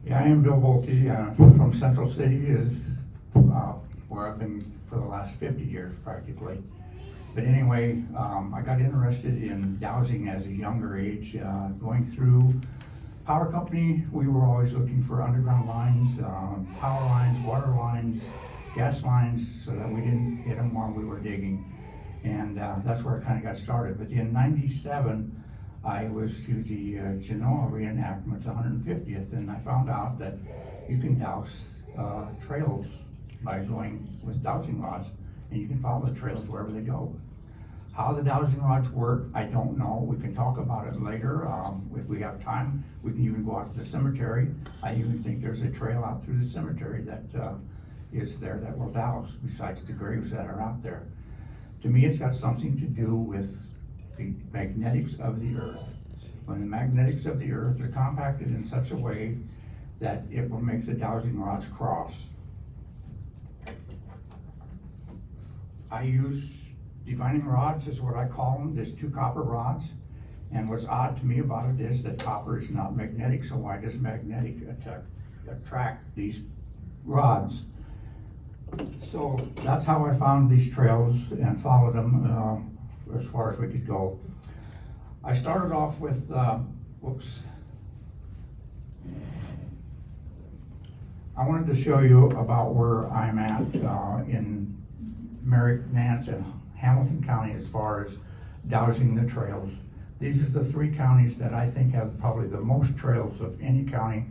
Yeah, I am Bill Bolte, from Central City, is where I've been for the last 50 years practically. But anyway, I got interested in dowsing as a younger age. Going through power company, we were always looking for underground lines, power lines, water lines, gas lines, so that we didn't hit them while we were digging. And that's where it kind of got started. But in '97, I was to the Genoa reenactment, the 150th, and I found out that you can douse trails by going with dowsing rods, and you can follow the trails wherever they go. How the dowsing rods work, I don't know. We can talk about it later. If we have time, we can even go out to the cemetery. I even think there's a trail out through the cemetery that is there that will douse, besides the graves that are out there. To me, it's got something to do with the magnetics of the earth. When the magnetics of the earth are compacted in such a way that it will make the dowsing rods cross. I use divining rods, is what I call them. There's 2 copper rods. And what's odd to me about it is that copper is not magnetic, so why does magnetic attract these rods? So that's how I found these trails and followed them as far as we could go. I started off with, I wanted to show you about where I'm at in Merrick, Nance, and Hamilton County as far as dowsing the trails. These are the 3 counties that I think have probably the most trails of any county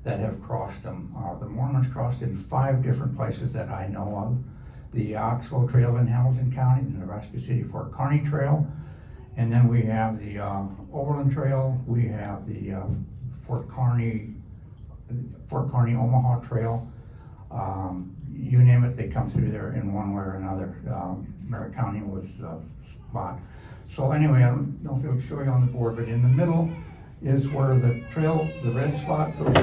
that have crossed them. The Mormons crossed in 5 different places that I know of. The Oxbow Trail in Hamilton County, the Nebraska City Fort Kearny Trail, and then we have the Overland Trail, we have the Fort Kearny Omaha Trail. You name it, they come through there in one way or another. Merrick County was a spot. So anyway, I don't know if it'll show you on the board, but in the middle is where the trail, the red spot, goes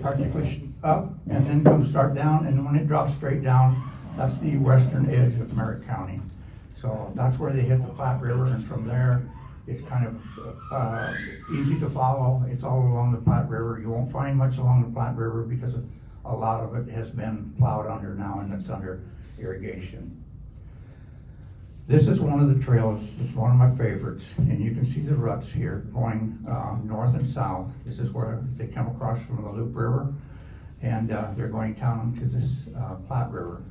practically up and then comes start down, and when it drops straight down, that's the western edge of Merrick County. So that's where they hit the Platte River, and from there it's kind of easy to follow. It's all along the Platte River. You won't find much along the Platte River because a lot of it has been plowed under now and it's under irrigation. This is one of the trails, it's one of my favorites, and you can see the ruts here going north and south. This is where they come across from the Loop River, and they're going down to this Platte River.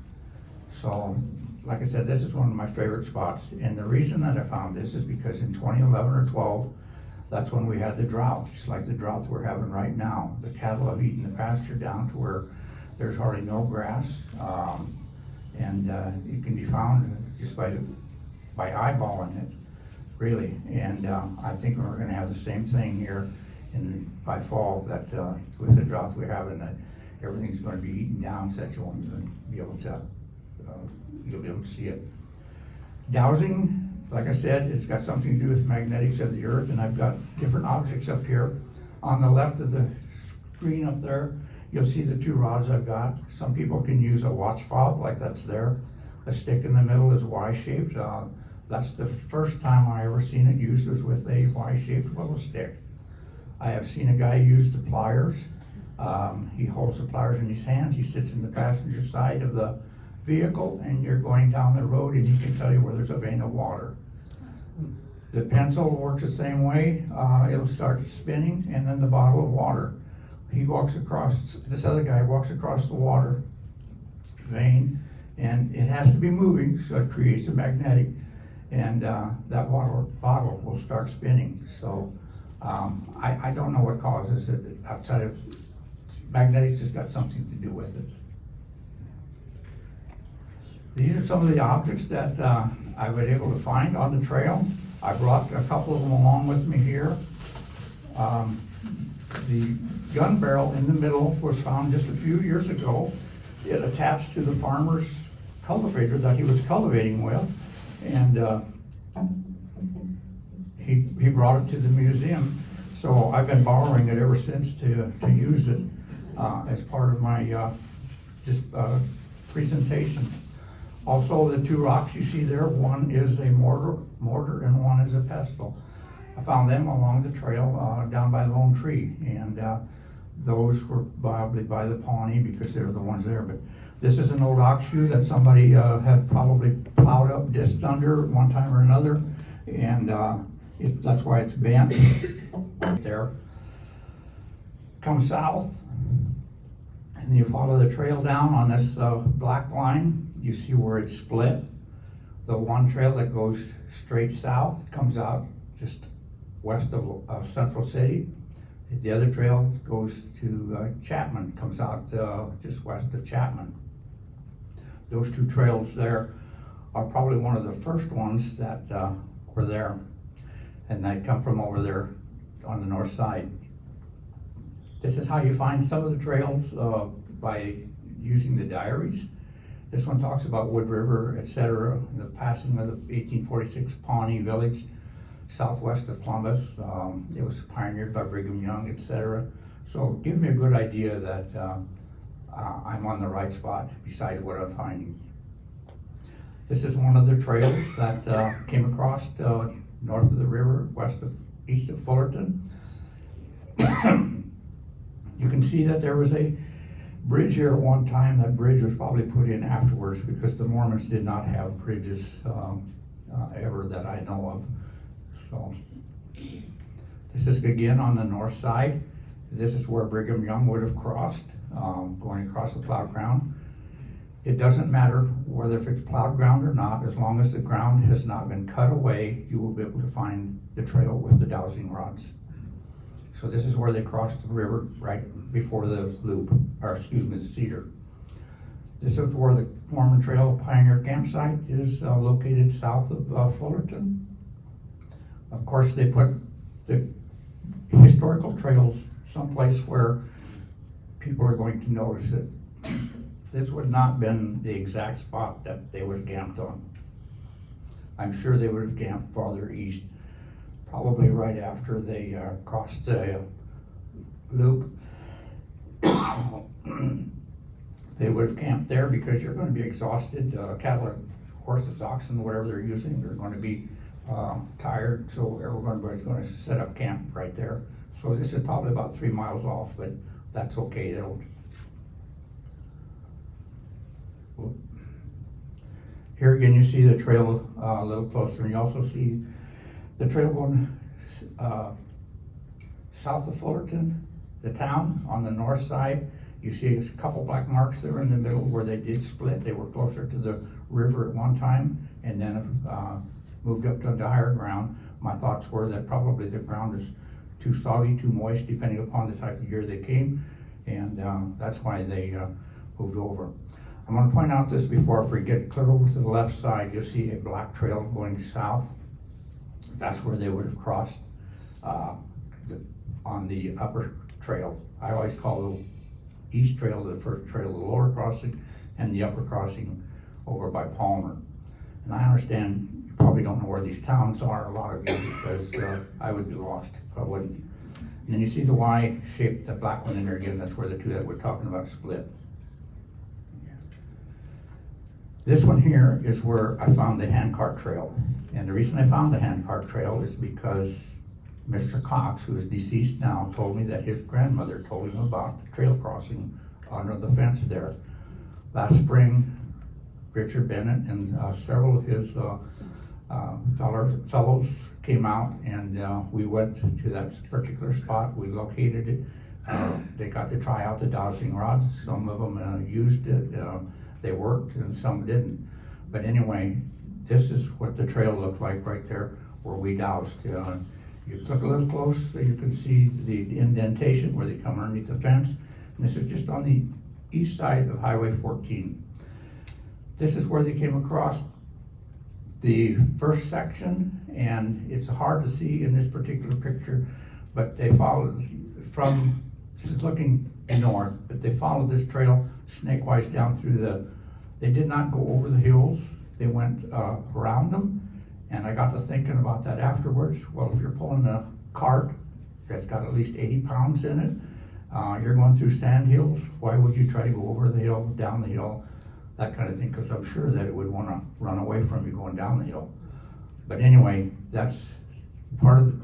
So, like I said, this is one of my favorite spots, and the reason that I found this is because in 2011 or 12, that's when we had the drought, just like the drought we're having right now. The cattle have eaten the pasture down to where there's hardly no grass, and it can be found just by eyeballing it, really. And I think we're going to have the same thing here by fall, that with the drought we're having, that everything's going to be eaten down, so that you won't even be able to you'll be able to see it. Dowsing, like I said, it's got something to do with magnetics of the earth, and I've got different objects up here. On the left of the screen up there, you'll see the 2 rods I've got. Some people can use a watch fob, like that's there. A stick in the middle is Y-shaped. That's the first time I ever seen it used, was with a Y-shaped willow stick. I have seen a guy use the pliers. He holds the pliers in his hands. He sits in the passenger side of the vehicle, and you're going down the road, and he can tell you where there's a vein of water. The pencil works the same way. It'll start spinning, and then the bottle of water. He walks across, this other guy walks across the water vein, and it has to be moving, so it creates a magnetic, and that bottle will start spinning. So I don't know what causes it outside of magnetics. Has got something to do with it. These are some of the objects that I've been able to find on the trail. I brought a couple of them along with me here. The gun barrel in the middle was found just a few years ago. It attached to the farmer's cultivator that he was cultivating with, and he brought it to the museum. So I've been borrowing it ever since to use it as part of my presentation. Also, the 2 rocks you see there, one is a mortar and one is a pestle. I found them along the trail down by Lone Tree, and those were probably by the Pawnee because they were the ones there, but this is an old ox shoe that somebody had probably plowed up, disced under one time or another, and that's why it's bent right there. Come south, and you follow the trail down on this black line. You see where it's split. The one trail that goes straight south comes out just west of Central City. The other trail goes to Chapman, comes out just west of Chapman. Those two trails there are probably one of the first ones that were there, and they come from over there on the north side. This is how you find some of the trails by using the diaries. This one talks about Wood River, etc., the passing of the 1846 Pawnee Village, southwest of Columbus. It was pioneered by Brigham Young, etc. So give me a good idea that I'm on the right spot besides what I'm finding. This is one of the trails that came across north of the river, east of Fullerton. You can see that there was a bridge here at one time. That bridge was probably put in afterwards because the Mormons did not have bridges ever that I know of. So this is again on the north side. This is where Brigham Young would have crossed, going across the plowed ground. It doesn't matter whether if it's plowed ground or not, as long as the ground has not been cut away, you will be able to find the trail with the dowsing rods. So this is where they crossed the river right before the loop, or excuse me, the cedar. This is where the Mormon Trail Pioneer Campsite is located south of Fullerton. Of course, they put the historical trails someplace where people are going to notice it. This would not have been the exact spot that they would have camped on. I'm sure they would have camped farther east, probably right after they crossed the loop. They would have camped there because you're going to be exhausted. Cattle, horses, oxen, whatever they're using, they're going to be tired, so everybody's going to set up camp right there. So this is probably about 3 miles off, but that's okay. Here again, you see the trail a little closer, and you also see the trail going south of Fullerton, the town, on the north side. You see a couple black marks there in the middle where they did split. They were closer to the river at one time, and then moved up to the higher ground. My thoughts were that probably the ground is too soggy, too moist, depending upon the type of year they came, and that's why they moved over. I'm going to point out this before I forget. Clear over to the left side, you'll see a black trail going south. That's where they would have crossed on the upper trail. I always call the east trail the first trail, the lower crossing, and the upper crossing over by Palmer. And I understand you probably don't know where these towns are, a lot of you, because I would be lost if I wouldn't. And then you see the Y shape, the black one in there again, that's where the two that we're talking about split. This one here is where I found the handcart trail. And the reason I found the handcart trail is because Mr. Cox, who is deceased now, told me that his grandmother told him about the trail crossing under the fence there. Last spring, Richard Bennett and several of his fellows came out, and we went to that particular spot. We located it. They got to try out the dowsing rods. Some of them used it. They worked, and some didn't. But anyway, this is what the trail looked like right there where we dowsed. You look a little close so you can see the indentation where they come underneath the fence. And this is just on the east side of Highway 14. This is where they came across the first section, and it's hard to see in this particular picture, but they followed from, this is looking north, but they followed this trail snake-wise down through they did not go over the hills, they went around them. And I got to thinking about that afterwards. Well, if you're pulling a cart that's got at least 80 pounds in it, you're going through sand hills, why would you try to go over the hill, down the hill, that kind of thing, because I'm sure that it would want to run away from you going down the hill. But anyway, that's part of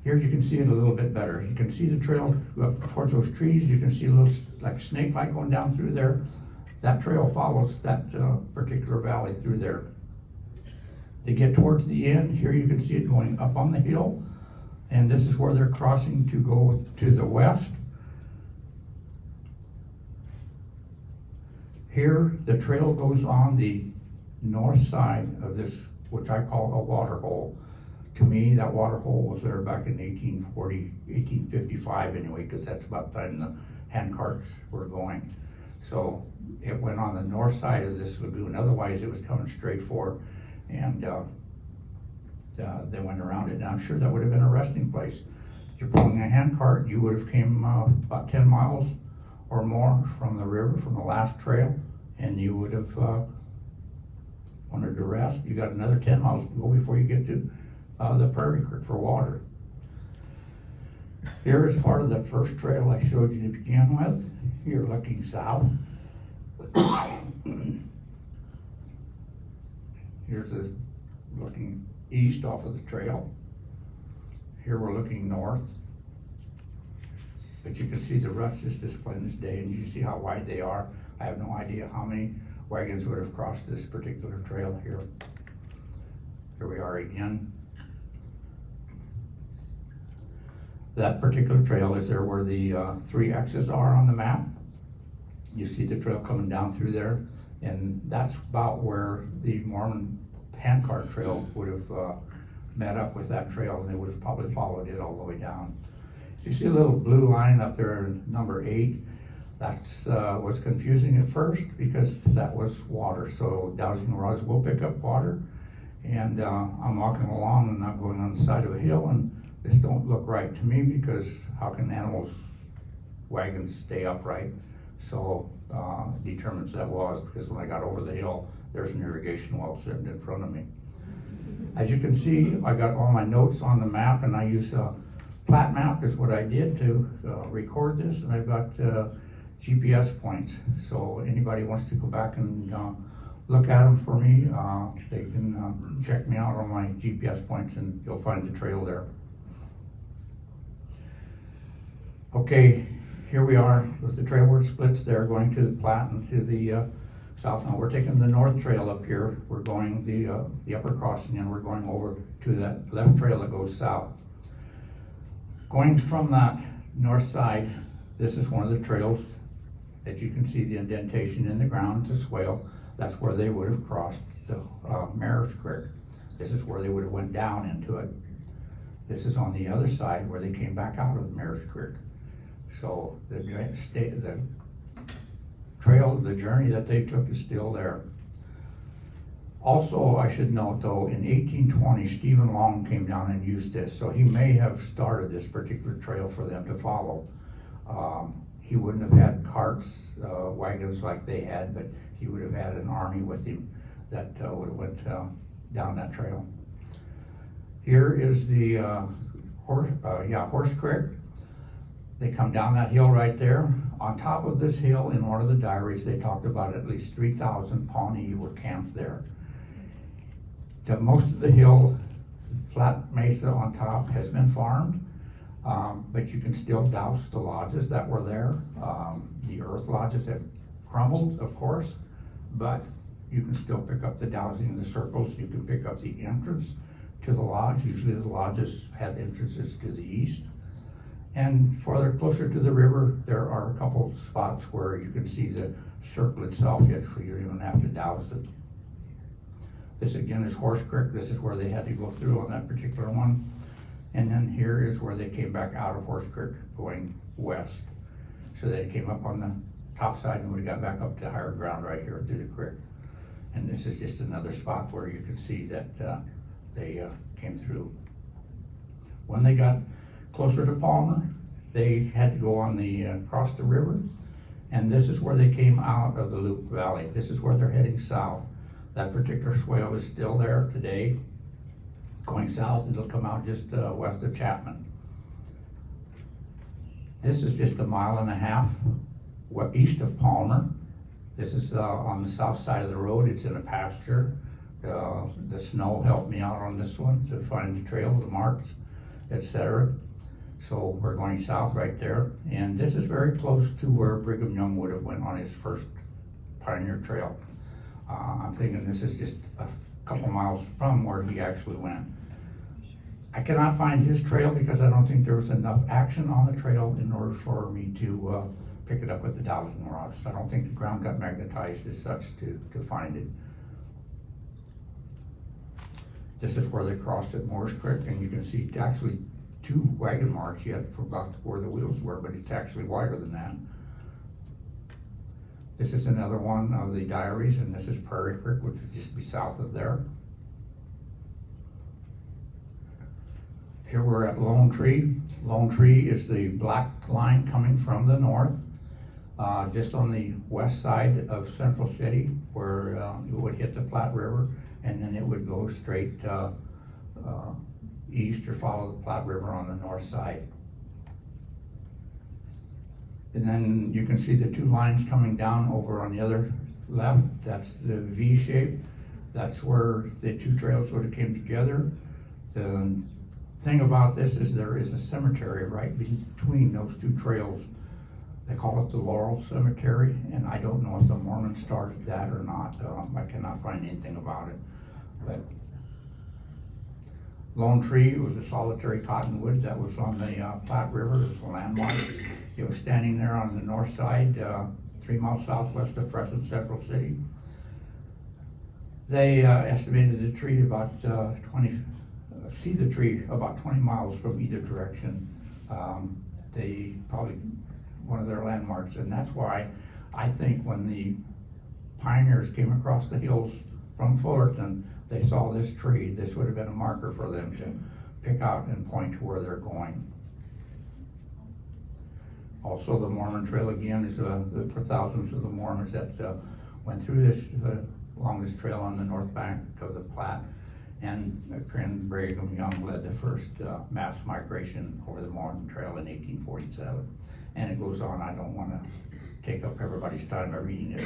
Here you can see it a little bit better. You can see the trail up towards those trees. You can see a little like snake light going down through there. That trail follows that particular valley through there. They get towards the end. Here you can see it going up on the hill. And this is where they're crossing to go to the west. Here, the trail goes on the north side of this, which I call a water hole. To me, that water hole was there back in 1855 anyway, because that's about the time the hand carts were going. So it went on the north side of this lagoon. Otherwise, it was coming straight for, and they went around it. And I'm sure that would have been a resting place. If you're pulling a hand cart, you would have came about 10 miles or more from the river, from the last trail, and you would have wanted to rest. You got another 10 miles to go before you get to the Prairie Creek for water. Here is part of the first trail I showed you to begin with. You're looking south. Here's the looking east off of the trail. Here we're looking north. But you can see the ruts is displaying this day, and you see how wide they are. I have no idea how many wagons would have crossed this particular trail here. Here we are again. That particular trail is there where the 3 X's are on the map. You see the trail coming down through there, and that's about where the Mormon handcart trail would have met up with that trail, and they would have probably followed it all the way down. You see a little blue line up there, number 8. That was confusing at first because that was water. So dowsing rods will pick up water, and I'm walking along and I'm going on the side of a hill, and this don't look right to me because how can wagons stay upright? So determines that was because when I got over the hill, there's an irrigation well sitting in front of me. As you can see, I got all my notes on the map, and I use a plat map is what I did to record this, and I've got GPS points. So anybody wants to go back and look at them for me, they can check me out on my GPS points, and you'll find the trail there. Okay, here we are with the trail where it splits there, going to the Platte and to the south. Now we're taking the north trail up here. We're going the upper crossing, and we're going over to that left trail that goes south. Going from that north side, this is one of the trails that you can see the indentation in the ground to swale. That's where they would have crossed the Merrick Creek. This is where they would have went down into it. This is on the other side where they came back out of the Merrick Creek. So the trail, the journey that they took is still there. Also, I should note though, in 1820, Stephen Long came down and used this, so he may have started this particular trail for them to follow. He wouldn't have had carts, wagons like they had, but he would have had an army with him that would have went down that trail. Here is the Horse Creek. They come down that hill right there. On top of this hill, in one of the diaries, they talked about at least 3,000 Pawnee were camped there. Most of the hill, flat mesa on top, has been farmed, but you can still douse the lodges that were there. The earth lodges have crumbled, of course, but you can still pick up the dowsing in the circles. You can pick up the entrance to the lodge. Usually the lodges have entrances to the east. And farther closer to the river, there are a couple spots where you can see the circle itself, yet for you don't have to douse it. This again is Horse Creek. This is where they had to go through on that particular one. And then here is where they came back out of Horse Creek going west. So they came up on the top side and we got back up to higher ground right here through the creek. And this is just another spot where you can see that they came through. When they got closer to Palmer, they had to go on the across the river, and this is where they came out of the Loop Valley. This is where they're heading south. That particular swale is still there today. Going south, it'll come out just west of Chapman. This is just 1.5 miles east of Palmer. This is on the south side of the road. It's in a pasture. The snow helped me out on this one to find the trail, the marks. etc. So we're going south right there, and this is very close to where Brigham Young would have went on his first pioneer trail. I'm thinking this is just a couple miles from where he actually went. I cannot find his trail because I don't think there was enough action on the trail in order for me to pick it up with the dowsing rods. I don't think the ground got magnetized as such to find it. This is where they crossed at Morris Creek, and you can see actually 2 wagon marks yet for about where the wheels were, but it's actually wider than that. This is another one of the diaries, and this is Prairie Creek, which is just be south of there. Here we're at Lone Tree. Lone Tree is the black line coming from the north, just on the west side of Central City, where it would hit the Platte River, and then it would go straight east or follow the Platte River on the north side. And then you can see the 2 lines coming down over on the other left. That's the V shape. That's where the 2 trails sort of came together. The thing about this is there is a cemetery right between those 2 trails. They call it the Laurel Cemetery, and I don't know if the Mormons started that or not. I cannot find anything about it. But Lone Tree was a solitary cottonwood that was on the Platte River. It was a landmark. It was standing there on the north side, 3 miles southwest of present Central City. They estimated the tree about see the tree about 20 miles from either direction. They probably one of their landmarks, and that's why I think when the pioneers came across the hills from Fullerton, they saw this tree. This would have been a marker for them to pick out and point to where they're going. Also, the Mormon Trail again is for thousands of the Mormons that went through this along this trail on the north bank of the Platte. And Brigham Young led the first mass migration over the Mormon Trail in 1847. And it goes on. I don't want to take up everybody's time by reading it.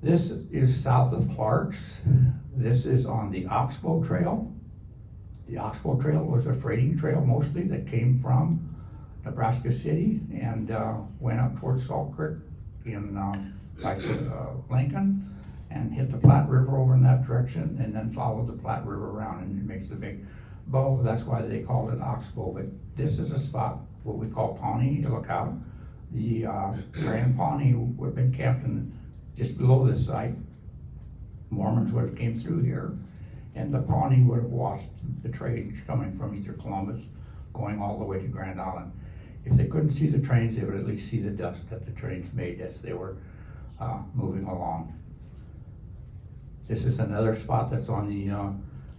This is south of Clark's. This is on the Oxbow Trail. The Oxbow Trail was a freighting trail mostly that came from Nebraska City and went up towards Salt Creek in Lincoln, and hit the Platte River over in that direction, and then followed the Platte River around, and it makes the big bow. That's why they called it Oxbow. But this is a spot, what we call Pawnee Lookout. The Grand Pawnee would have been camped just below this site. Mormons would have came through here, and the Pawnee would have watched the trains coming from either Columbus, going all the way to Grand Island. If they couldn't see the trains, they would at least see the dust that the trains made as they were moving along. This is another spot that's on the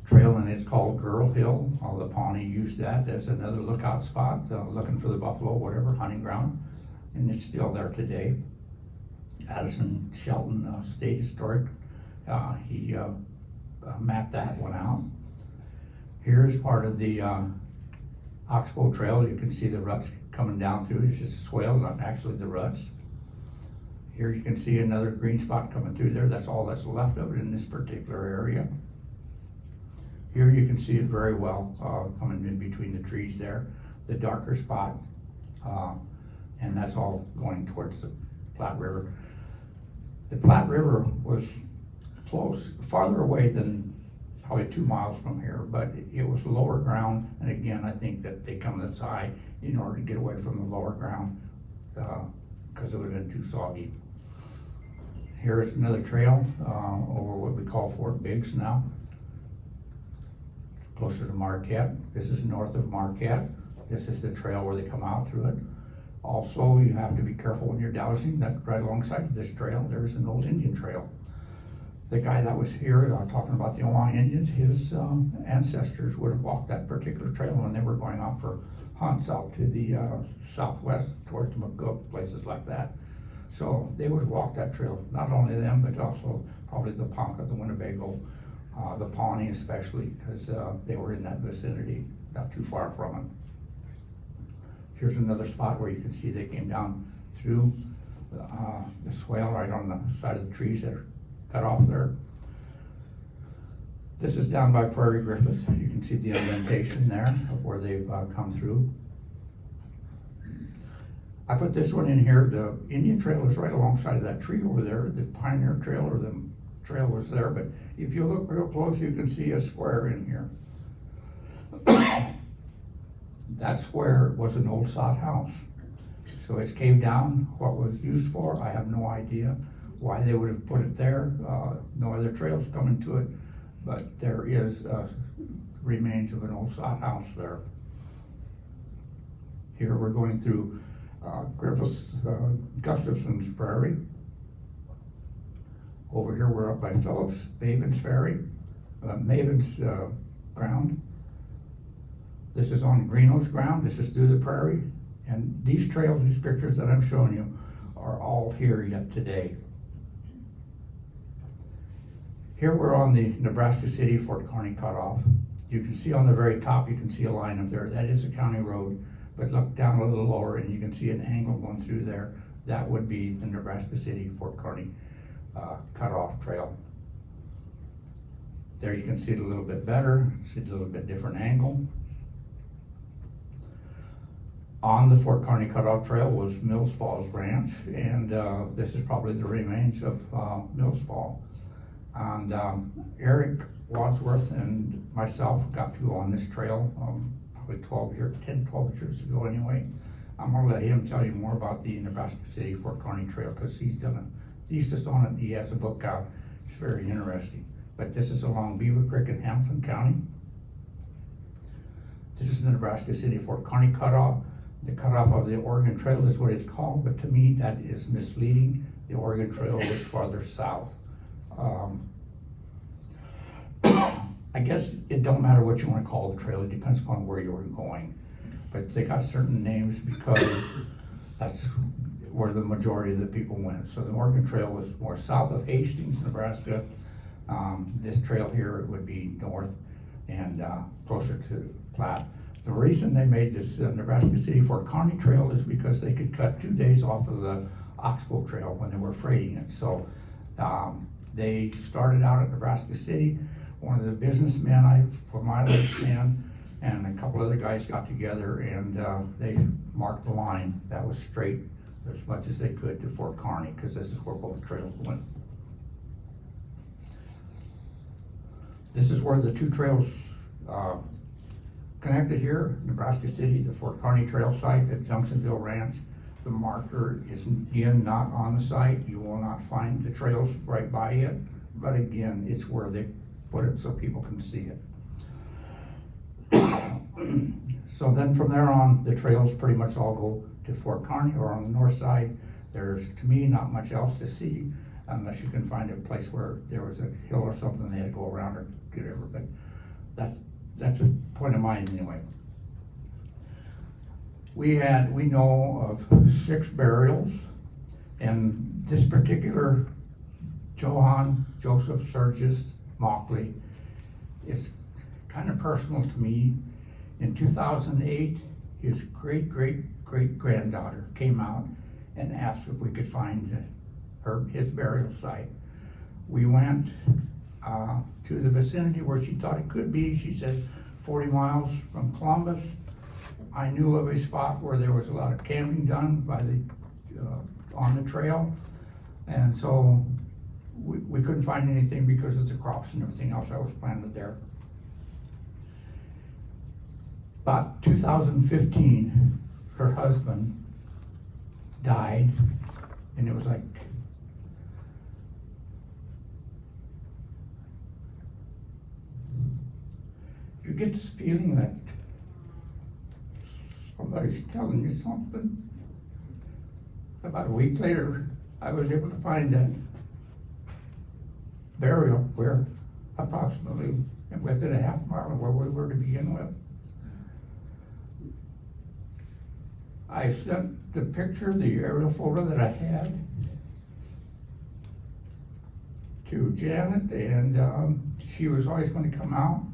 trail, and it's called Girl Hill. The Pawnee used that as another lookout spot, looking for the buffalo, whatever, hunting ground, and it's still there today. Addison Shelton State Historic, he mapped that one out. Here's part of the Oxbow Trail. You can see the ruts coming down through. It's just a swale, not actually the ruts. Here you can see another green spot coming through there. That's all that's left of it in this particular area. Here you can see it very well coming in between the trees there. The darker spot, and that's all going towards the Platte River. The Platte River was close, farther away than probably 2 miles from here, but it was lower ground, and again, I think that they come this high in order to get away from the lower ground because it would have been too soggy. Here is another trail over what we call Fort Biggs now, closer to Marquette. This is north of Marquette. This is the trail where they come out through it. Also, you have to be careful when you're dowsing that right alongside of this trail, there's an old Indian trail. The guy that was here talking about the Omaha Indians, his ancestors would have walked that particular trail when they were going out for hunts out to the southwest towards McGook, places like that. So they would walk that trail, not only them, but also probably the Ponca, the Winnebago, the Pawnee especially, because they were in that vicinity, not too far from it. Here's another spot where you can see they came down through the swale right on the side of the trees that are cut off there. This is down by Prairie Griffith. You can see the indentation there of where they've come through. I put this one in here. The Indian Trail is right alongside of that tree over there. The Pioneer Trail or the trail was there, but if you look real close, you can see a square in here. That square was an old sod house. So it's caved down. What was used for, I have no idea why they would have put it there. No other trails coming to it, but there is remains of an old sod house there. Here we're going through Gustafson's Prairie. Over here we're up by Phillips, Maven's ground. This is on Greeno's ground. This is through the prairie. And these trails, these pictures that I'm showing you, are all here yet today. Here we're on the Nebraska City Fort Kearny cutoff. You can see on the very top, you can see a line up there. That is a county road, but look down a little lower and you can see an angle going through there. That would be the Nebraska City Fort Kearny cutoff trail. There you can see it a little bit better, see it a little bit different angle. On the Fort Kearny Cutoff Trail was Mills Falls Ranch, and this is probably the remains of Mills Fall. And Eric Wadsworth and myself got to go on this trail probably 10, 12 years ago anyway. I'm gonna let him tell you more about the Nebraska City Fort Kearny Trail because he's done a thesis on it. He has a book out. It's very interesting. But this is along Beaver Creek in Hamilton County. This is the Nebraska City Fort Kearny Cutoff. The cutoff of the Oregon Trail is what it's called, but to me that is misleading. The Oregon Trail is farther south. I guess it don't matter what you want to call the trail. It depends upon where you're going. But they got certain names because that's where the majority of the people went. So the Oregon Trail was more south of Hastings, Nebraska. This trail here would be north and closer to Platte. The reason they made this Nebraska City Fort Kearny Trail is because they could cut 2 days off of the Oxbow Trail when they were freighting it. So they started out at Nebraska City. One of the businessmen, from my understand, and a couple other guys got together and they marked the line that was straight as much as they could to Fort Kearny because this is where both trails went. This is where the two trails connected here, Nebraska City, the Fort Kearny Trail site at Johnsonville Ranch. The marker is again not on the site. You will not find the trails right by it, but again, it's where they put it so people can see it. So then from there on, the trails pretty much all go to Fort Kearny, or on the north side. There's, to me, not much else to see unless you can find a place where there was a hill or something they had to go around or whatever, but that's a point of mine anyway. We know of 6 burials, and this particular Johann Joseph Sergius Mockley is kind of personal to me. In 2008, his great-great-great-granddaughter came out and asked if we could find his burial site. We went to the vicinity where she thought it could be. She said 40 miles from Columbus. I knew of a spot where there was a lot of camping done by on the trail, and so we couldn't find anything because of the crops and everything else that was planted there. About 2015, her husband died, and it was like, you get this feeling that somebody's telling you something. About a week later, I was able to find that burial where approximately within a half mile of where we were to begin with. I sent the picture, the aerial photo that I had, to Janet, and she was always going to come out.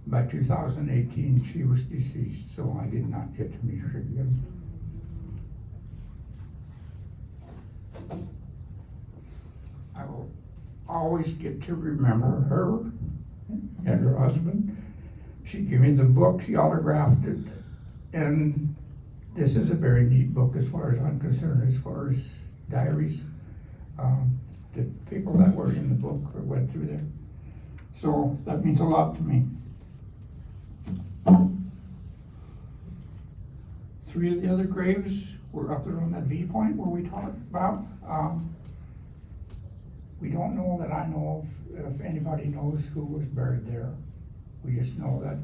By 2018, she was deceased, so I did not get to meet her again. I will always get to remember her and her husband. She gave me the book, she autographed it, and this is a very neat book as far as I'm concerned, as far as diaries. The people that were in the book went through there. So that means a lot to me. 3 of the other graves were up there on that V point where we talked about. We don't know that I know of if anybody knows who was buried there. We just know that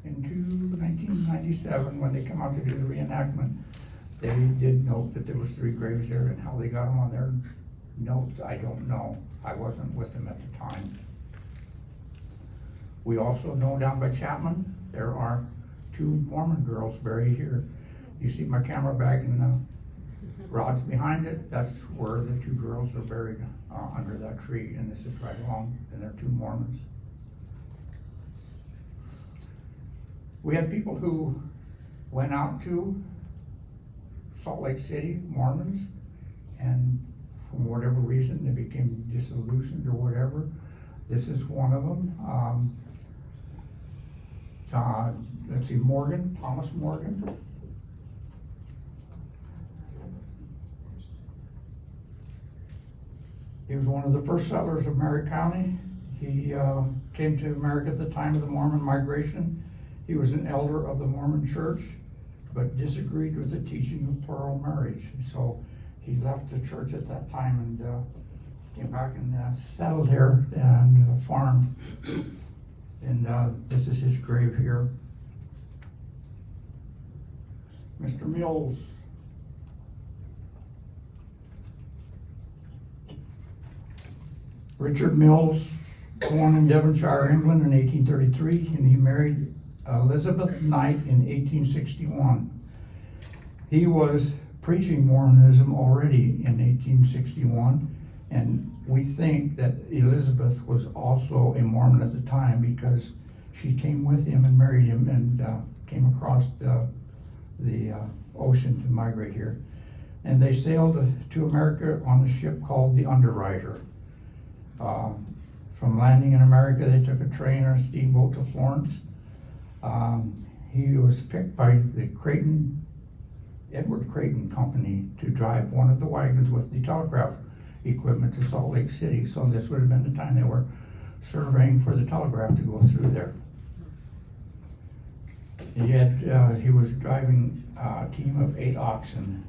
in 1997, when they come out to do the reenactment, they did note that there was 3 graves there, and how they got them on their notes, I don't know. I wasn't with them at the time. We also know down by Chapman, there are 2 Mormon girls buried here. You see my camera bag and the rods behind it, that's where the 2 girls are buried under that tree, and this is right along, and they're 2 Mormons. We had people who went out to Salt Lake City, Mormons, and for whatever reason they became disillusioned or whatever. This is one of them. Let's see, Morgan, Thomas Morgan. He was one of the first settlers of Merrick County. He came to Merrick at the time of the Mormon migration. He was an elder of the Mormon church, but disagreed with the teaching of plural marriage. So he left the church at that time and came back and settled here and farmed. And this is his grave here. Mr. Mills. Richard Mills, born in Devonshire, England in 1833, and he married Elizabeth Knight in 1861. He was preaching Mormonism already in 1861, and we think that Elizabeth was also a Mormon at the time because she came with him and married him and came across the ocean to migrate here. And they sailed to America on a ship called the Underwriter. From landing in America, they took a train or a steamboat to Florence. He was picked by the Edward Creighton Company to drive one of the wagons with the telegraph equipment to Salt Lake City. So this would have been the time they were surveying for the telegraph to go through there. He was driving a team of 8 oxen.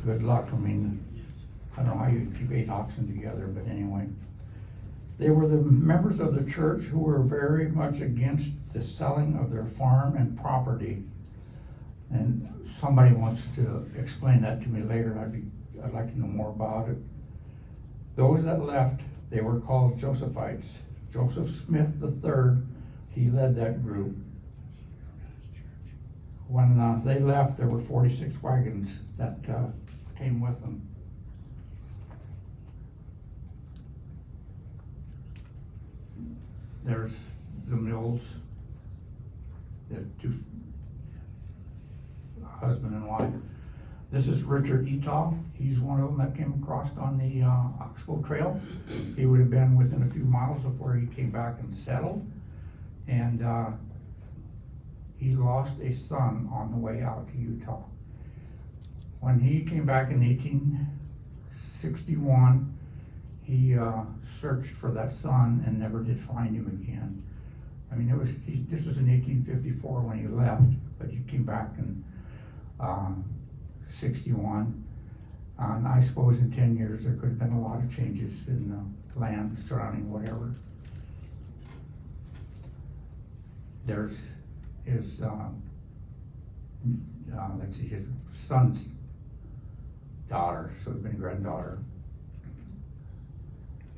Good luck. I mean, I don't know how you keep 8 oxen together, but anyway. They were the members of the church who were very much against the selling of their farm and property. And somebody wants to explain that to me later. I'd like to know more about it. Those that left, they were called Josephites. Joseph Smith III, he led that group. When they left, there were 46 wagons that came with them. There's the Mills, the 2 husband and wife. This is Richard Etaw. He's one of them that came across on the Oxbow Trail. He would have been within a few miles of where he came back and settled. And he lost a son on the way out to Utah. When he came back in 1861, he searched for that son and never did find him again. I mean, this was in 1854 when he left, but he came back in 61. And I suppose in 10 years there could have been a lot of changes in the land surrounding whatever. There's his, let's see, his son's daughter, so it's been granddaughter.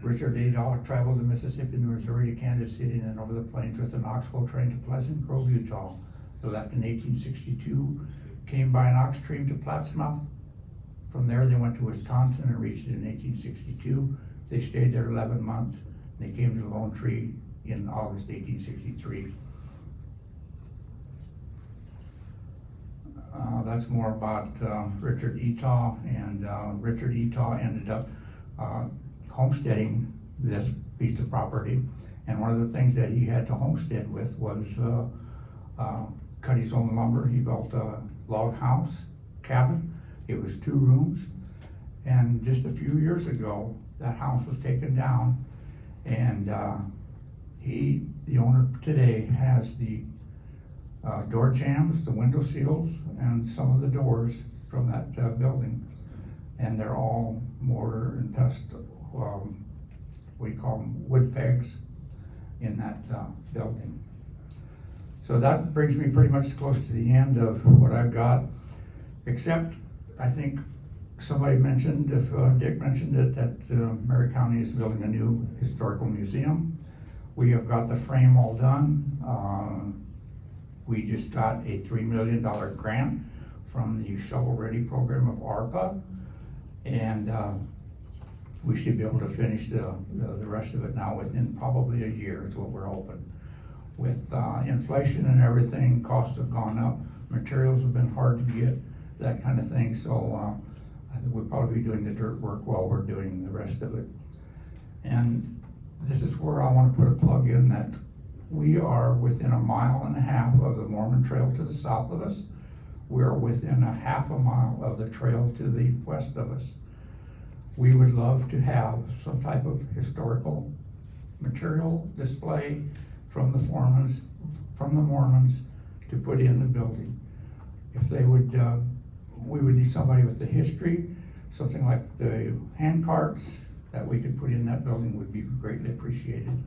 Richard Etaw traveled the Mississippi and Missouri to Kansas City and then over the plains with an Oxbow train to Pleasant Grove, Utah. They left in 1862, came by an ox stream to Plattsmouth. From there they went to Wisconsin and reached it in 1862. They stayed there 11 months. They came to Lone Tree in August 1863. That's more about Richard Etaw, and Richard Etaw ended up homesteading this piece of property, And one of the things that he had to homestead with was cut his own lumber. He built a log house, cabin. It was 2 rooms. And just a few years ago, that house was taken down, and the owner today has the door jambs, the window seals, and some of the doors from that building. And they're all mortar and pestle, what do you call them, wood pegs in that building. So that brings me pretty much close to the end of what I've got, except I think somebody mentioned, if Dick mentioned it, that Merrick County is building a new historical museum. We have got the frame all done. We just got a $3 million grant from the Shovel Ready program of ARPA, and we should be able to finish the rest of it now within probably a year is what we're hoping. With inflation and everything, costs have gone up, materials have been hard to get, that kind of thing, so I think we'll probably be doing the dirt work while we're doing the rest of it. And this is where I want to put a plug in that we are within 1.5 miles of the Mormon Trail to the south of us. We're within 0.5 mile of the trail to the west of us. We would love to have some type of historical material display from the Mormons to put in the building. If they would, we would need somebody with the history, something like the hand carts that we could put in that building would be greatly appreciated.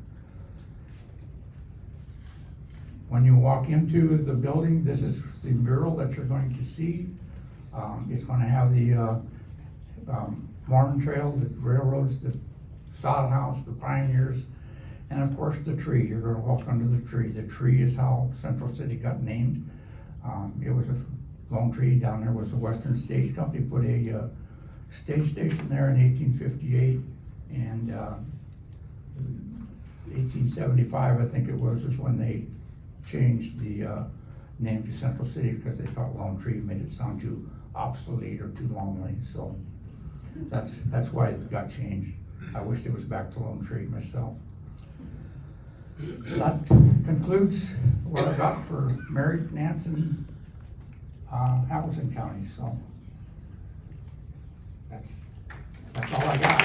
When you walk into the building, this is the mural that you're going to see. It's going to have the Mormon Trail, the railroads, the sod house, the pioneers, and of course the tree. You're going to walk under the tree. The tree is how Central City got named. It was a lone tree. Down there was the Western Stage Company put a stage station there in 1858, and 1875 I think it was, is when they changed the name to Central City, because they thought Lone Tree made it sound too obsolete or too lonely. So that's why it got changed. I wish it was back to Lone Tree myself. That concludes what I got for Merrick, Nance, and Hamilton County. So that's all I got.